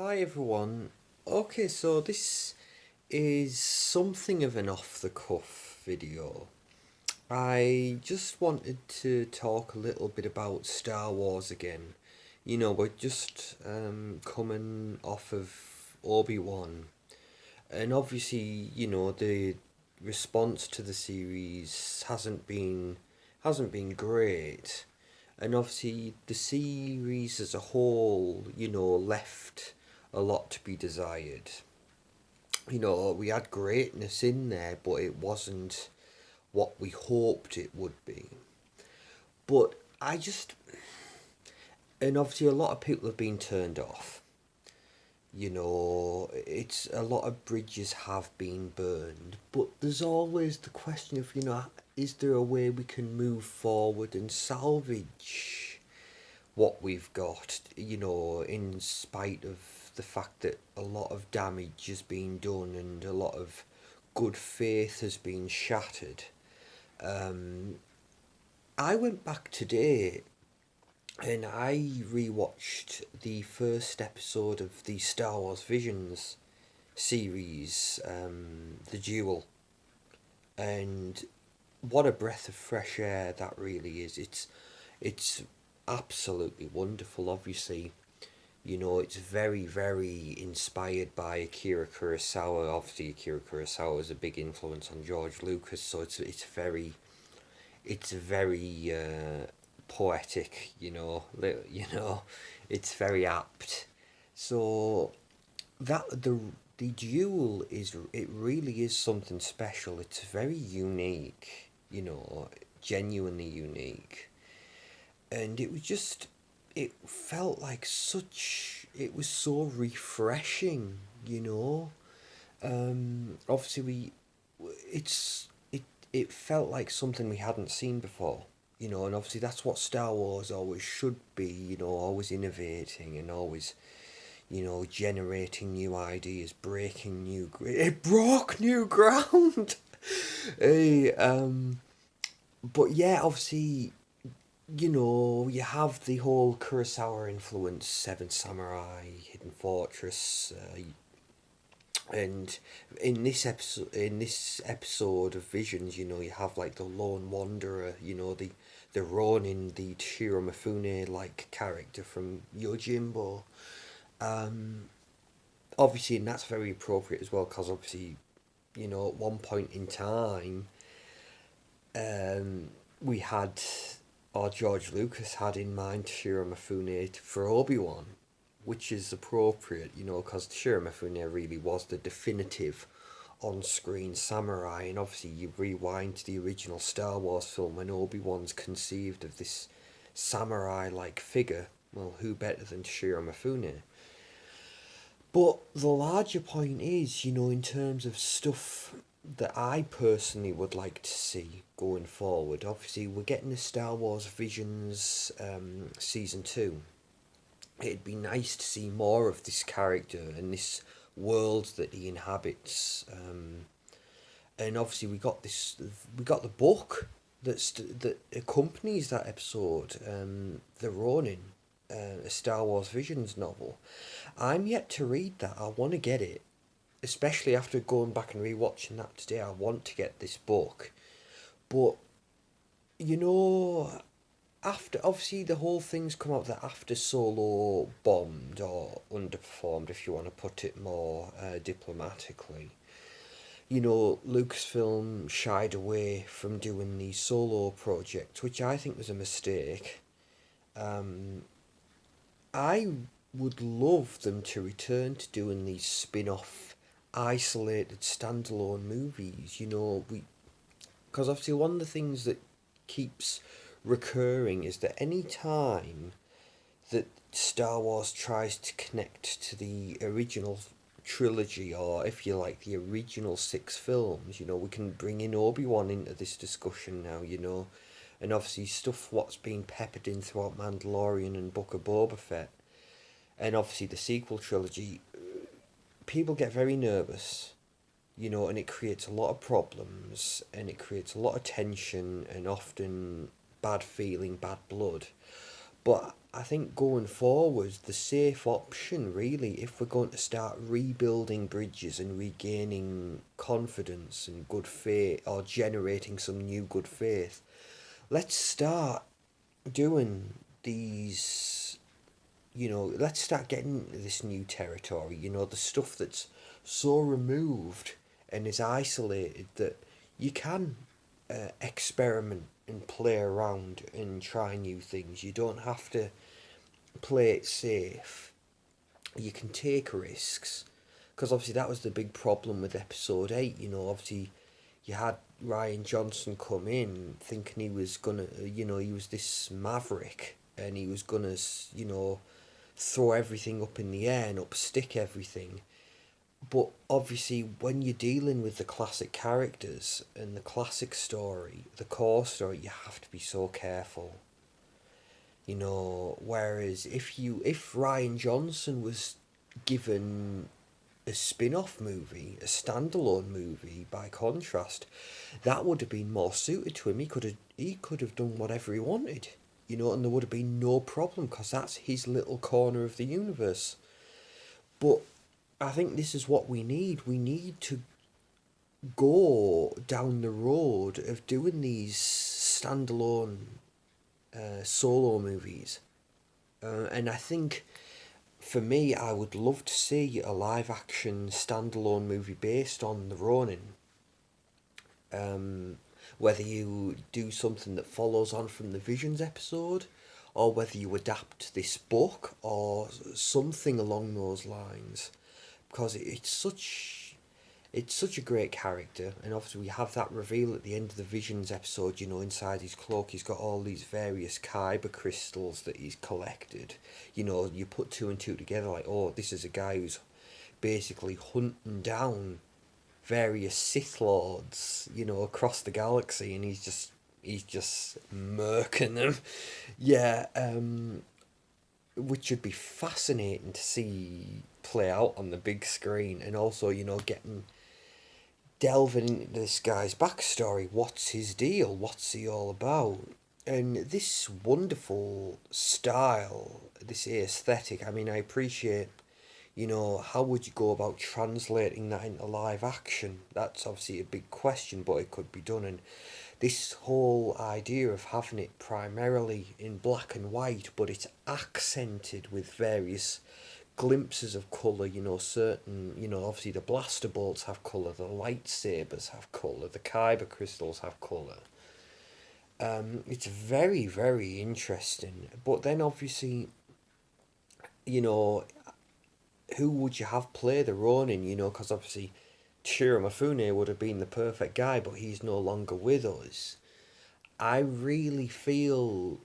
Hi everyone. Okay, so this is something of an off the cuff video. I just wanted to talk a little bit about Star Wars again. We're just coming off of Obi-Wan, and obviously, the response to the series hasn't been great. And obviously the series as a whole, left a lot to be desired. We had greatness in there, but it wasn't what we hoped it would be. But and obviously a lot of people have been turned off. It's a lot of bridges have been burned, but there's always the question of, is there a way we can move forward and salvage what we've got, in spite of the fact that a lot of damage has been done and a lot of good faith has been shattered. Um, I went back today and I rewatched the first episode of the Star Wars Visions series, The Duel, and what a breath of fresh air that really is. It's absolutely wonderful. Obviously, it's very, very inspired by Akira Kurosawa. Obviously, Akira Kurosawa is a big influence on George Lucas, so it's very poetic. It's very apt. So that the duel is it really is something special. It's very unique. Genuinely unique, and it felt like it was so refreshing. Obviously it's it felt like something we hadn't seen before. And obviously that's what Star Wars always should be. Always innovating and always generating new ideas, breaking it broke new ground. Hey, but yeah, obviously, you have the whole Kurosawa influence, Seven Samurai, Hidden Fortress, and in this episode of Visions, you have like the Lone Wanderer, the Ronin, the Toshiro Mifune like character from Yojimbo. Um, Obviously, and that's very appropriate as well, because obviously, at one point in time, we had, or George Lucas had in mind Toshiro Mifune for Obi-Wan, which is appropriate, because Toshiro Mifune really was the definitive on-screen samurai, and obviously you rewind to the original Star Wars film when Obi-Wan's conceived of this samurai-like figure. Well, who better than Toshiro Mifune? But the larger point is, in terms of stuff that I personally would like to see going forward. Obviously, we're getting the Star Wars Visions season 2. It'd be nice to see more of this character and this world that he inhabits. And obviously, we got the book that accompanies that episode, the Ronin, a Star Wars Visions novel. I'm yet to read that. I want to get it, especially after going back and rewatching that today. I want to get this book, but you know, after obviously the whole thing's come out that after Solo bombed or underperformed, if you want to put it more diplomatically, Lucasfilm shied away from doing the Solo project, which I think was a mistake. Um, I would love them to return to doing these spin-off, isolated, standalone movies. Because obviously one of the things that keeps recurring is that any time that Star Wars tries to connect to the original trilogy, or if you like, the original six films, we can bring in Obi-Wan into this discussion now, and obviously stuff what's been peppered in throughout Mandalorian and Book of Boba Fett, and obviously the sequel trilogy. People get very nervous, and it creates a lot of problems and it creates a lot of tension and often bad feeling, bad blood. But I think going forward, the safe option really, if we're going to start rebuilding bridges and regaining confidence and good faith, or generating some new good faith, let's start doing these, let's start getting into this new territory, the stuff that's so removed and is isolated that you can experiment and play around and try new things. You don't have to play it safe. You can take risks. Because obviously that was the big problem with episode 8. Obviously you had Ryan Johnson come in thinking he was gonna, he was this maverick and he was gonna, throw everything up in the air and upstick everything. But obviously, when you're dealing with the classic characters and the classic story, the core story, you have to be so careful. Whereas if Ryan Johnson was given a spin-off movie, a standalone movie by contrast, that would have been more suited to him. He could have done whatever he wanted, and there would have been no problem because that's his little corner of the universe. But I think this is what we need. We need to go down the road of doing these standalone solo movies. And I think for me, I would love to see a live action standalone movie based on The Ronin. Um, Whether you do something that follows on from the Visions episode, or whether you adapt this book, or something along those lines, because it's such a great character, and obviously we have that reveal at the end of the Visions episode. Inside his cloak, he's got all these various kyber crystals that he's collected. You put two and two together, like, oh, this is a guy who's basically hunting down various Sith lords, across the galaxy, and he's just murking them. Yeah, which would be fascinating to see play out on the big screen, and also getting delving into this guy's backstory. What's his deal? What's he all about? And this wonderful style, this aesthetic. I mean, I appreciate, how would you go about translating that into live action? That's obviously a big question, but it could be done. And this whole idea of having it primarily in black and white, but it's accented with various glimpses of colour, certain, obviously the blaster bolts have colour, the lightsabers have colour, the kyber crystals have colour. It's very, very interesting. But then obviously, you know, who would you have play the Ronin, because obviously Toshiro Mifune would have been the perfect guy, but he's no longer with us. I really feel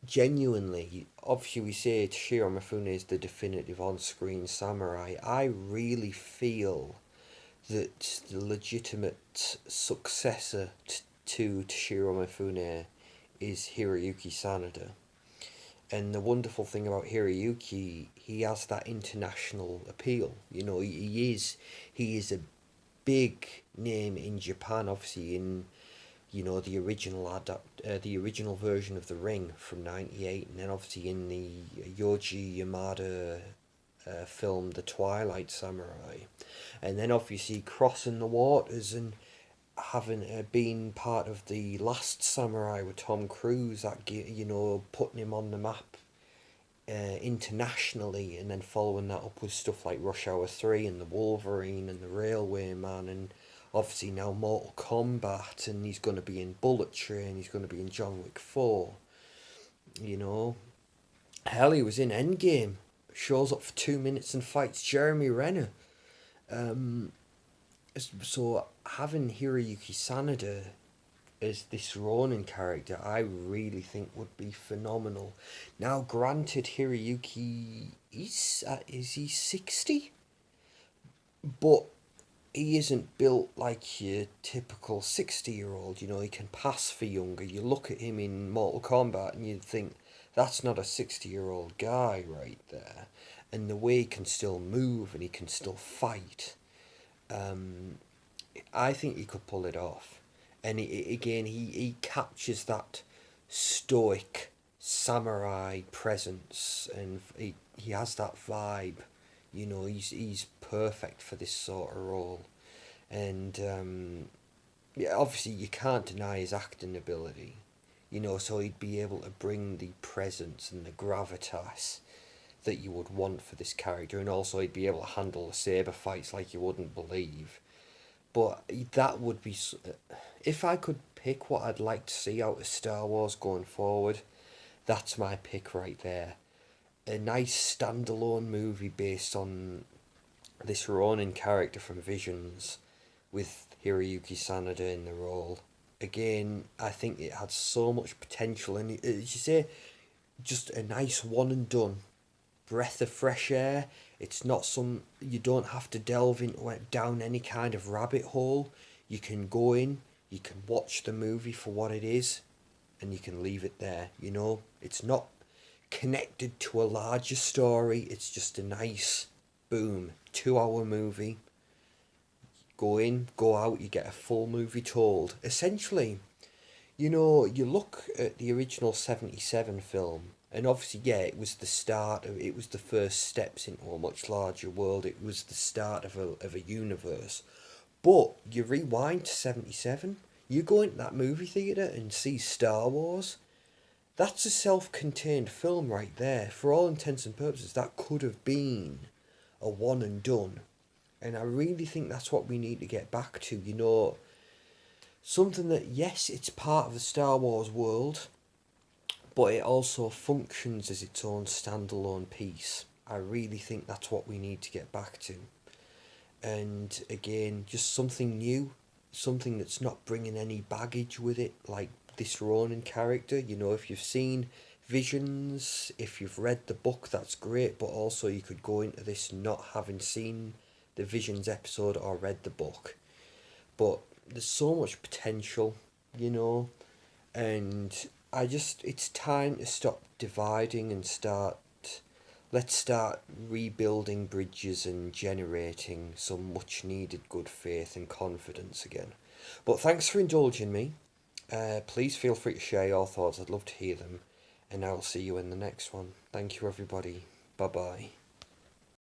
genuinely, obviously we say Toshiro Mifune is the definitive on-screen samurai. I really feel that the legitimate successor to Toshiro Mifune is Hiroyuki Sanada. And the wonderful thing about Hiroyuki, he has that international appeal. He is a big name in Japan, obviously in the original version of The Ring from '98, and then obviously in the Yoji Yamada film The Twilight Samurai, and then obviously crossing the waters and having been part of The Last Samurai with Tom Cruise, that putting him on the map internationally, and then following that up with stuff like Rush Hour 3 and The Wolverine and The Railway Man, and obviously now Mortal Kombat, and he's going to be in Bullet Train, he's going to be in John Wick 4, you know. Hell, he was in Endgame, shows up for 2 minutes and fights Jeremy Renner. Um, so having Hiroyuki Sanada as this Ronin character, I really think would be phenomenal. Now, granted, Hiroyuki is he 60? But he isn't built like your typical 60-year-old. He can pass for younger. You look at him in Mortal Kombat and you'd think that's not a 60-year-old guy right there. And the way he can still move and he can still fight, um, I think he could pull it off. And again, he captures that stoic samurai presence, and he has that vibe. You know, he's perfect for this sort of role, and yeah, obviously you can't deny his acting ability. You know, so he'd be able to bring the presence and the gravitas that you would want for this character, and also he'd be able to handle the saber fights like you wouldn't believe. But that would be, if I could pick what I'd like to see out of Star Wars going forward, that's my pick right there. A nice standalone movie based on this Ronin character from Visions, with Hiroyuki Sanada in the role. Again, I think it had so much potential, and as you say, just a nice one and done breath of fresh air. It's not some, you don't have to delve into it down any kind of rabbit hole. You can go in, you can watch the movie for what it is, and you can leave it there. You know, it's not connected to a larger story. It's just a nice, boom, 2 hour movie. Go in, go out, you get a full movie told. Essentially, you know, you look at the original 77 film, and obviously, yeah, it was the start of, it was the first steps into a much larger world. It was the start of a universe. But you rewind to 77, you go into that movie theatre and see Star Wars. That's a self contained film right there. For all intents and purposes, that could have been a one and done. And I really think that's what we need to get back to, you know, something that, yes, it's part of the Star Wars world, but it also functions as its own standalone piece. I really think that's what we need to get back to. And again, just something new, something that's not bringing any baggage with it, like this Ronin character. You know, if you've seen Visions, if you've read the book, that's great, but also you could go into this not having seen the Visions episode or read the book. But there's so much potential, you know, and I just, it's time to stop dividing and start, let's start rebuilding bridges and generating some much needed good faith and confidence again. But thanks for indulging me. Please feel free to share your thoughts, I'd love to hear them, and I'll see you in the next one. Thank you, everybody. Bye bye.